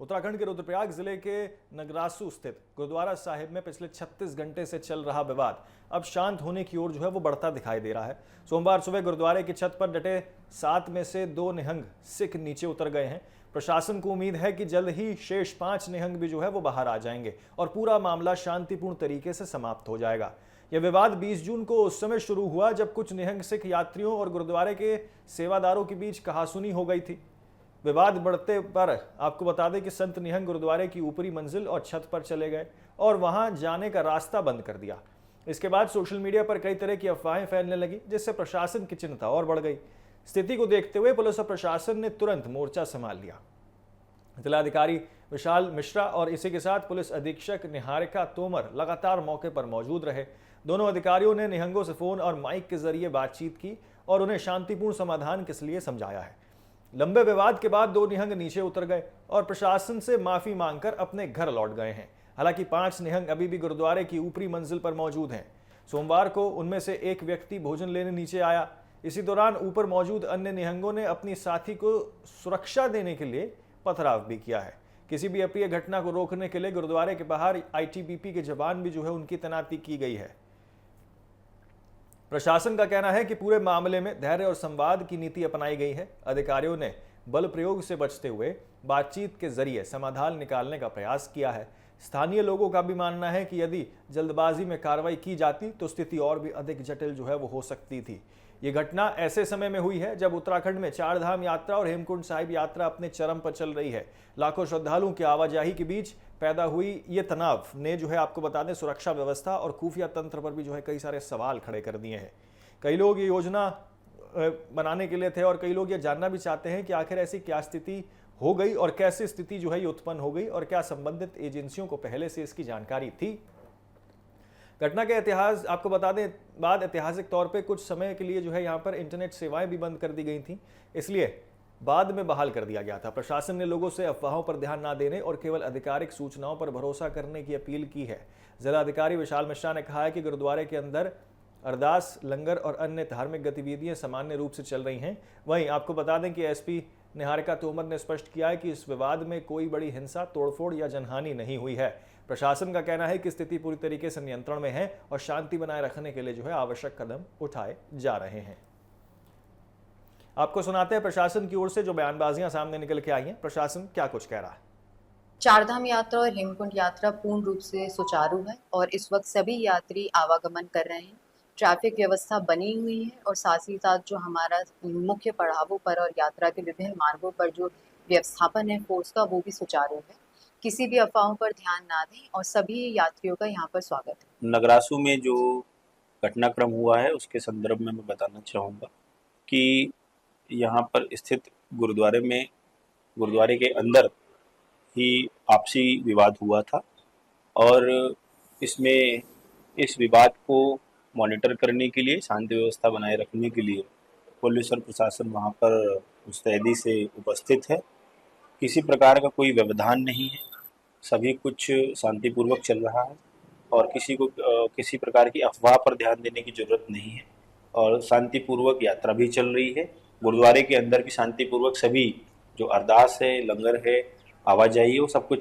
उत्तराखंड के रुद्रप्रयाग जिले के नगरासू स्थित गुरुद्वारा साहिब में पिछले 36 घंटे से चल रहा विवाद अब शांत होने की ओर वो बढ़ता दिखाई दे रहा है। सोमवार सुबह गुरुद्वारे की छत पर डटे 7 में से 2 निहंग सिख नीचे उतर गए हैं। प्रशासन को उम्मीद है कि जल्द ही शेष 5 निहंग भी वो बाहर आ जाएंगे और पूरा मामला शांतिपूर्ण तरीके से समाप्त हो जाएगा। यह विवाद 20 जून को उस समय शुरू हुआ जब कुछ निहंग सिख यात्रियों और गुरुद्वारे के सेवादारों के बीच कहासुनी हो गई थी। विवाद बढ़ते पर आपको बता दें कि संत निहंग गुरुद्वारे की ऊपरी मंजिल और छत पर चले गए और वहां जाने का रास्ता बंद कर दिया। इसके बाद सोशल मीडिया पर कई तरह की अफवाहें फैलने लगी, जिससे प्रशासन की चिंता और बढ़ गई। स्थिति को देखते हुए पुलिस और प्रशासन ने तुरंत मोर्चा संभाल लिया। जिलाधिकारी विशाल मिश्रा और इसी के साथ पुलिस अधीक्षक निहारिका तोमर लगातार मौके पर मौजूद रहे। दोनों अधिकारियों ने निहंगों से फोन और माइक के जरिए बातचीत की और उन्हें शांतिपूर्ण समाधान के लिए समझाया है। लंबे विवाद के बाद 2 निहंग नीचे उतर गए और प्रशासन से माफी मांगकर अपने घर लौट गए हैं। हालांकि 5 निहंग अभी भी गुरुद्वारे की ऊपरी मंजिल पर मौजूद हैं। सोमवार को उनमें से एक व्यक्ति भोजन लेने नीचे आया। इसी दौरान ऊपर मौजूद अन्य निहंगों ने अपनी साथी को सुरक्षा देने के लिए पथराव भी किया है। किसी भी अप्रिय घटना को रोकने के लिए गुरुद्वारे के बाहर आईटीबीपी के जवान भी उनकी तैनाती की गई है। प्रशासन का कहना है कि पूरे मामले में धैर्य और संवाद की नीति अपनाई गई है। अधिकारियों ने बल प्रयोग से बचते हुए बातचीत के जरिए समाधान निकालने का प्रयास किया है। स्थानीय लोगों का भी मानना है कि यदि जल्दबाजी में कार्रवाई की जाती तो स्थिति और भी अधिक जटिल वो हो सकती थी। ये घटना ऐसे समय में हुई है जब उत्तराखंड में 4 धाम यात्रा और हेमकुंड साहिब यात्रा अपने चरम पर चल रही है। लाखों श्रद्धालुओं की आवाजाही के बीच पैदा हुई ये तनाव ने आपको बता दें सुरक्षा व्यवस्था और खुफिया तंत्र पर भी कई सारे सवाल खड़े कर दिए हैं। कई लोग ये योजना बनाने के लिए थे और कई लोग ये जानना भी चाहते हैं कि आखिर ऐसी क्या स्थिति हो गई और कैसे स्थिति ये उत्पन्न हो गई और क्या संबंधित एजेंसियों को पहले से इसकी जानकारी थी। घटना के इतिहास आपको बता दें बाद ऐतिहासिक तौर पे कुछ समय के लिए यहाँ पर इंटरनेट सेवाएं भी बंद कर दी गई थी, इसलिए बाद में बहाल कर दिया गया था। प्रशासन ने लोगों से अफवाहों पर ध्यान ना देने और केवल आधिकारिक सूचनाओं पर भरोसा करने की अपील की है। जिलाधिकारी विशाल मिश्रा ने कहा है कि गुरुद्वारे के अंदर अरदास, लंगर और अन्य धार्मिक गतिविधियां सामान्य रूप से चल रही हैं। वहीं आपको बता दें कि एसपी निहारिका तोमर ने स्पष्ट किया है कि इस विवाद में कोई बड़ी हिंसा, तोड़फोड़ या जनहानि नहीं हुई है। प्रशासन का कहना है कि स्थिति पूरी तरीके से नियंत्रण में है और शांति बनाए रखने के लिए आवश्यक कदम उठाए जा रहे हैं। आपको सुनाते हैं प्रशासन की ओर से जो बयानबाजियां सामने निकल के आई हैं। प्रशासन क्या कुछ कह रहा है। 4 धाम यात्रा और हेमकुंड यात्रा पूर्ण रूप से सुचारू है और इस वक्त सभी यात्री आवागमन कर रहे हैं। ट्रैफिक व्यवस्था बनी हुई है और साथ ही साथ जो हमारा मुख्य पड़ावों पर और यात्रा के विभिन्न मार्गों पर जो व्यवस्थापन है फोर्स का, वो भी सुचारू है। किसी भी अफवाहों पर ध्यान ना दें और सभी यात्रियों का यहाँ पर स्वागत है। नगरासू में जो घटनाक्रम हुआ है उसके संदर्भ में मैं बताना चाहूँगा कि यहाँ पर स्थित गुरुद्वारे के अंदर ही आपसी विवाद हुआ था और इसमें इस विवाद को मॉनिटर करने के लिए, शांति व्यवस्था बनाए रखने के लिए पुलिस और प्रशासन वहाँ पर मुस्तैदी से उपस्थित है। किसी प्रकार का कोई व्यवधान नहीं है, सभी कुछ शांतिपूर्वक चल रहा है और किसी को किसी प्रकार की अफवाह पर ध्यान देने की जरूरत नहीं है और शांतिपूर्वक यात्रा भी चल रही है। गुरुद्वारे के अंदर भी शांतिपूर्वक सभी जो अरदास है, लंगर है, आवाजाही है, वो सब कुछ